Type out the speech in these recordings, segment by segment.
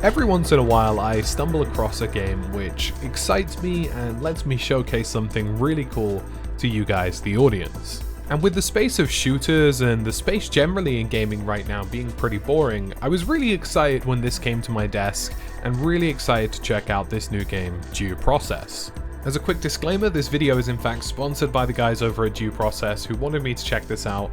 Every once in a while I stumble across a game which excites me and lets me showcase something really cool to you guys, the audience. And with the space of shooters and the space generally in gaming right now being pretty boring, I was really excited when this came to my desk and really excited to check out this new game, Due Process. As a quick disclaimer, this video is in fact sponsored by the guys over at Due Process who wanted me to check this out,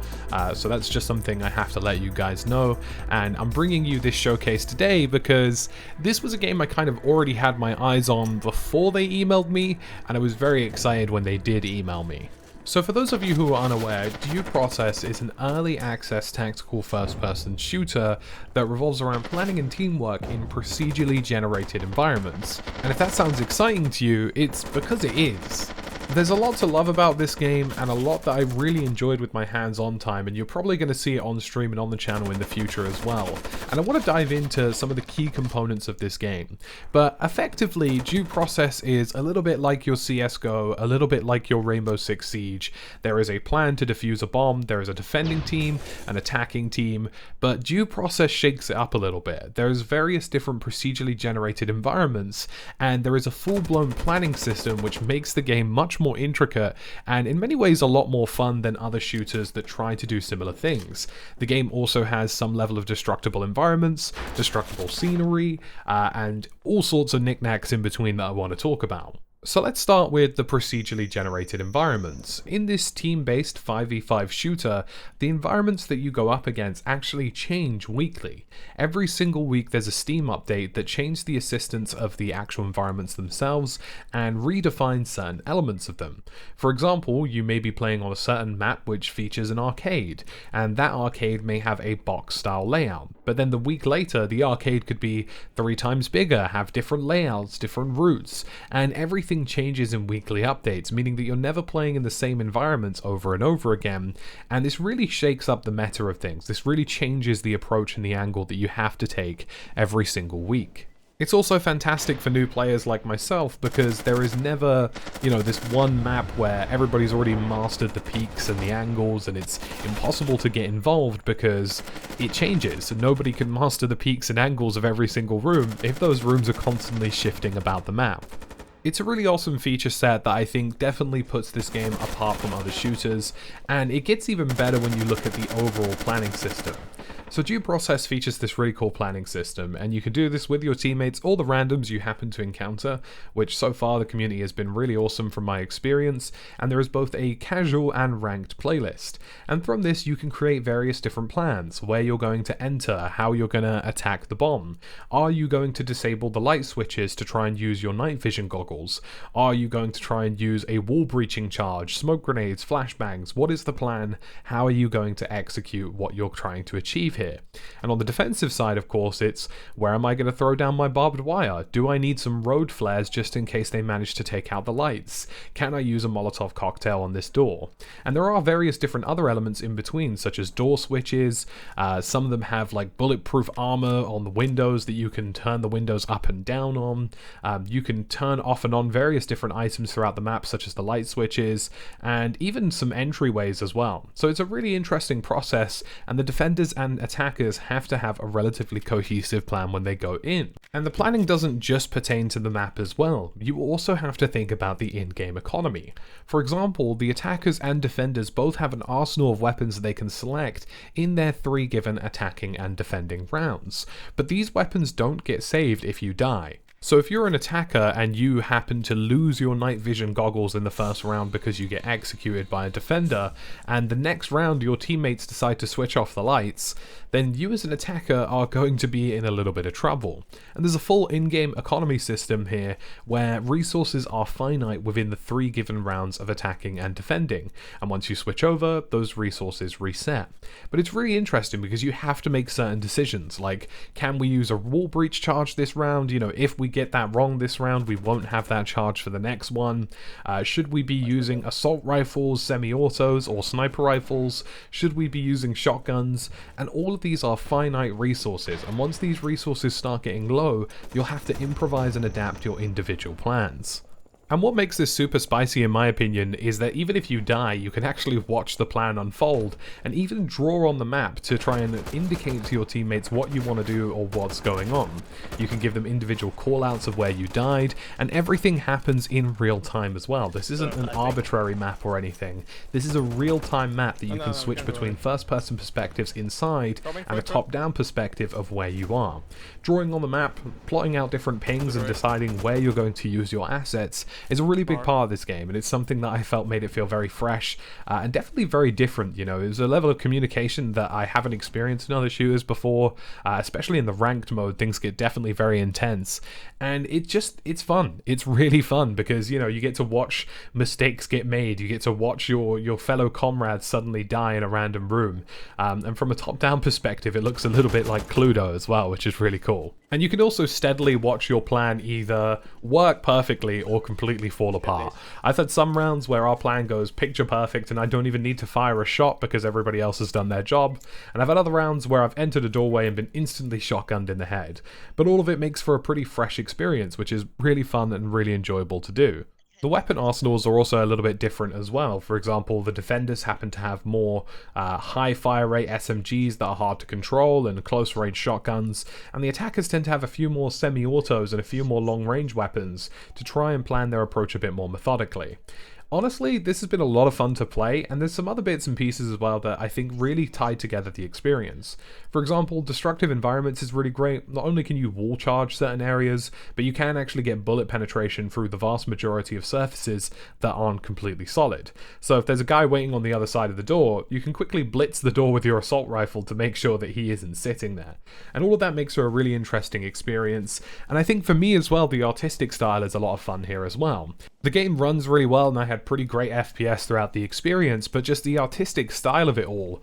so that's just something I have to let you guys know. And I'm bringing you this showcase today because this was a game I kind of already had my eyes on before they emailed me, and I was very excited when they did email me. So for those of you who are unaware, Due Process is an early access tactical first-person shooter that revolves around planning and teamwork in procedurally generated environments. And if that sounds exciting to you, it's because it is. There's a lot to love about this game and a lot that I really enjoyed with my hands-on time, and you're probably going to see it on stream and on the channel in the future as well. And I want to dive into some of the key components of this game. But effectively, Due Process is a little bit like your CSGO, a little bit like your Rainbow Six Siege. There is a plan to defuse a bomb, there is a defending team, an attacking team, but Due Process shakes it up a little bit. There's various different procedurally generated environments, and there is a full-blown planning system which makes the game much more intricate and in many ways a lot more fun than other shooters that try to do similar things. The game also has some level of destructible environments, destructible scenery, and all sorts of knickknacks in between that I want to talk about. So let's start with the procedurally generated environments. In this team-based 5v5 shooter, the environments that you go up against actually change weekly. Every single week there's a Steam update that changes the assistance of the actual environments themselves and redefines certain elements of them. For example, you may be playing on a certain map which features an arcade, and that arcade may have a box-style layout. But then the week later, the arcade could be 3 times bigger, have different layouts, different routes, and everything changes in weekly updates, meaning that you're never playing in the same environments over and over again, and this really shakes up the meta of things. This really changes the approach and the angle that you have to take every single week. It's also fantastic for new players like myself because there is never, this one map where everybody's already mastered the peaks and the angles and it's impossible to get involved because it changes. Nobody can master the peaks and angles of every single room if those rooms are constantly shifting about the map. It's a really awesome feature set that I think definitely puts this game apart from other shooters, and it gets even better when you look at the overall planning system. So Due Process features this really cool planning system, and you can do this with your teammates or the randoms you happen to encounter, which so far the community has been really awesome from my experience, and there is both a casual and ranked playlist. And from this you can create various different plans, where you're going to enter, how you're going to attack the bomb. Are you going to disable the light switches to try and use your night vision goggles? Are you going to try and use a wall breaching charge, smoke grenades, flashbangs? What is the plan? How are you going to execute what you're trying to achieve here? And on the defensive side, of course, it's where am I going to throw down my barbed wire? Do I need some road flares just in case they manage to take out the lights? Can I use a Molotov cocktail on this door? And there are various different other elements in between, such as door switches. Some of them have like bulletproof armor on the windows that you can turn the windows up and down on. You can turn off and on various different items throughout the map, such as the light switches, and even some entryways as well. So it's a really interesting process, and the defenders and attackers have to have a relatively cohesive plan when they go in. And the planning doesn't just pertain to the map as well. You also have to think about the in-game economy. For example, the attackers and defenders both have an arsenal of weapons they can select in their 3 given attacking and defending rounds. But these weapons don't get saved if you die. So if you're an attacker and you happen to lose your night vision goggles in the first round because you get executed by a defender, and the next round your teammates decide to switch off the lights, then you as an attacker are going to be in a little bit of trouble. And there's a full in-game economy system here where resources are finite within the 3 given rounds of attacking and defending, and once you switch over, those resources reset. But it's really interesting because you have to make certain decisions, like can we use a wall breach charge this round? If we get that wrong this round, we won't have that charge for the next one. Should we be using assault rifles, semi-autos, or sniper rifles? Should we be using shotguns? And all of these are finite resources, and once these resources start getting low, you'll have to improvise and adapt your individual plans. And what makes this super spicy in my opinion is that even if you die, you can actually watch the plan unfold and even draw on the map to try and indicate to your teammates what you want to do or what's going on. You can give them individual callouts of where you died, and everything happens in real time as well. This isn't an arbitrary map or anything. This is a real-time map that you can switch between first-person perspectives inside and a top-down perspective of where you are. Drawing on the map, plotting out different pings and deciding where you're going to use your assets is a really big part of this game, and it's something that I felt made it feel very fresh and definitely very different. You know, there's a level of communication that I haven't experienced in other shooters before, especially in the ranked mode. Things get definitely very intense, and it's fun. It's really fun because, you know, you get to watch mistakes get made, you get to watch your fellow comrades suddenly die in a random room, and from a top-down perspective it looks a little bit like Cluedo as well, which is really cool. And you can also steadily watch your plan either work perfectly or completely fall apart. I've had some rounds where our plan goes picture perfect and I don't even need to fire a shot because everybody else has done their job, and I've had other rounds where I've entered a doorway and been instantly shotgunned in the head. But all of it makes for a pretty fresh experience, which is really fun and really enjoyable to do. The weapon arsenals are also a little bit different as well. For example, the defenders happen to have more high fire rate SMGs that are hard to control and close range shotguns, and the attackers tend to have a few more semi-autos and a few more long range weapons to try and plan their approach a bit more methodically. Honestly, this has been a lot of fun to play, and there's some other bits and pieces as well that I think really tie together the experience. For example, destructive environments is really great. Not only can you wall charge certain areas, but you can actually get bullet penetration through the vast majority of surfaces that aren't completely solid. So if there's a guy waiting on the other side of the door, you can quickly blitz the door with your assault rifle to make sure that he isn't sitting there. And all of that makes for a really interesting experience, and I think for me as well, the artistic style is a lot of fun here as well. The game runs really well, and I had pretty great FPS throughout the experience, but just the artistic style of it all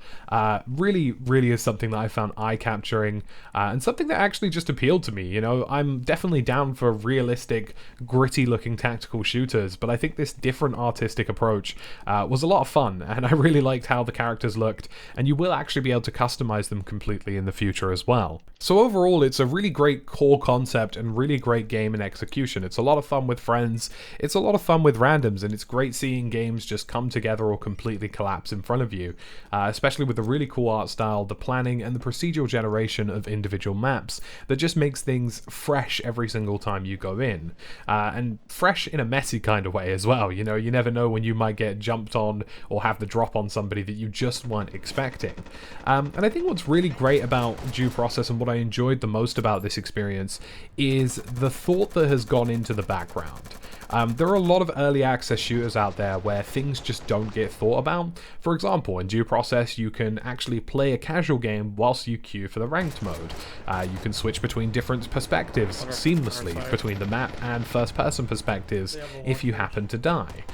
really is something that I found eye-capturing, and something that actually just appealed to me. You know, I'm definitely down for realistic, gritty-looking tactical shooters, but I think this different artistic approach was a lot of fun, and I really liked how the characters looked, and you will actually be able to customize them completely in the future as well. So overall, it's a really great core concept and really great game in execution. It's a lot of fun with friends, it's a lot of fun with randoms, and it's great seeing games just come together or completely collapse in front of you, especially with the really cool art style, the planning, and the procedural generation of individual maps that just makes things fresh every single time you go in, and fresh in a messy kind of way as well. You know, you never know when you might get jumped on or have the drop on somebody that you just weren't expecting. And I think what's really great about Due Process and what I enjoyed the most about this experience is the thought that has gone into the background. There are a lot of early access shooters out there where things just don't get thought about. For example, in Due Process, you can actually play a casual game whilst you queue for the ranked mode. You can switch between different perspectives seamlessly between the map and first-person perspectives if you happen to die.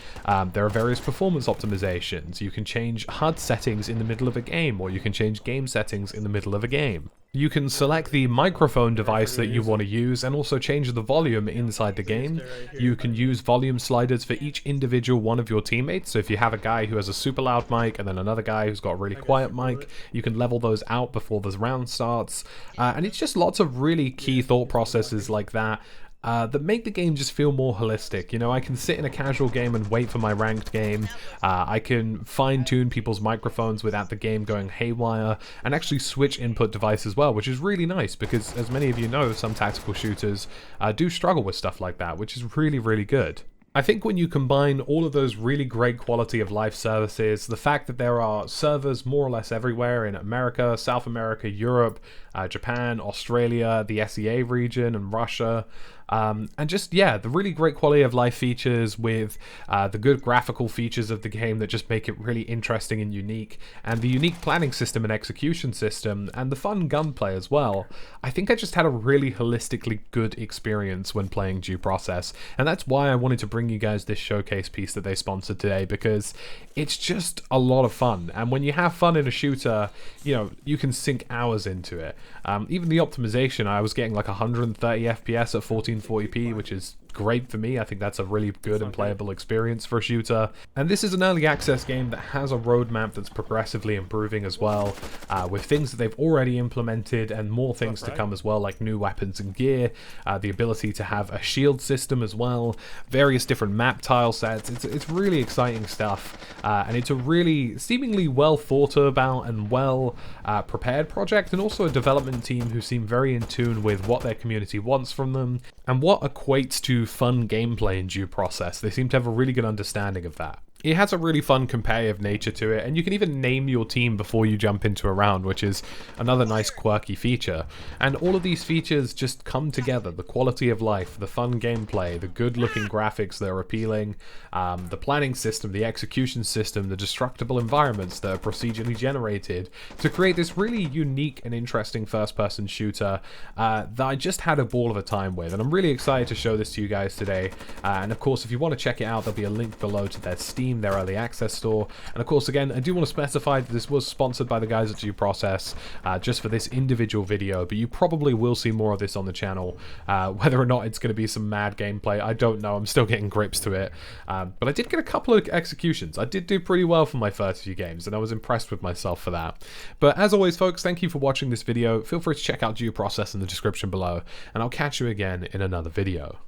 There are various performance optimizations. You can change HUD settings in the middle of a game, or you can change game settings in the middle of a game. You can select the microphone device that you want to use and also change the volume inside the game. You can use volume sliders for each individual one of your teammates. So if you have a guy who has a super loud mic and then another guy who's got a really quiet mic, you can level those out before the round starts. And it's just lots of really key thought processes like that that make the game just feel more holistic. You know, I can sit in a casual game and wait for my ranked game. I can fine-tune people's microphones without the game going haywire, and actually switch input device as well, which is really nice because, as many of you know, some tactical shooters do struggle with stuff like that, which is really good. I think when you combine all of those really great quality of life services, the fact that there are servers more or less everywhere in America, South America, Europe, Japan, Australia, the SEA region, and Russia, and just, yeah, the really great quality of life features with the good graphical features of the game that just make it really interesting and unique, and the unique planning system and execution system, and the fun gunplay as well. I think I just had a really holistically good experience when playing Due Process, and that's why I wanted to bring you guys this showcase piece that they sponsored today, because it's just a lot of fun. And when you have fun in a shooter, you know, you can sink hours into it. Even the optimization, I was getting like 130 FPS at 1440p, which is great for me. I think that's a really good and playable experience for a shooter. And this is an early access game that has a roadmap that's progressively improving as well, with things that they've already implemented and more things to come as well, like new weapons and gear, the ability to have a shield system as well, various different map tile sets. It's really exciting stuff, and it's a really seemingly well thought about and well prepared project, and also a development team who seem very in tune with what their community wants from them and what equates to fun gameplay in due process. They seem to have a really good understanding of that. It has a really fun competitive nature to it, and you can even name your team before you jump into a round, which is another nice quirky feature. And all of these features just come together: the quality of life, the fun gameplay, the good looking graphics that are appealing, the planning system, the execution system, the destructible environments that are procedurally generated to create this really unique and interesting first person shooter that I just had a ball of a time with. And I'm really excited to show this to you guys today. And of course, if you want to check it out, there'll be a link below to their Steam, their early access store. And of course, again, I do want to specify that this was sponsored by the guys at Due Process just for this individual video, but you probably will see more of this on the channel. Whether or not it's going to be some mad gameplay, I don't know. I'm still getting grips to it. But I did get a couple of executions. I did do pretty well for my first few games, and I was impressed with myself for that. But as always, folks, thank you for watching this video. Feel free to check out Due Process in the description below, and I'll catch you again in another video.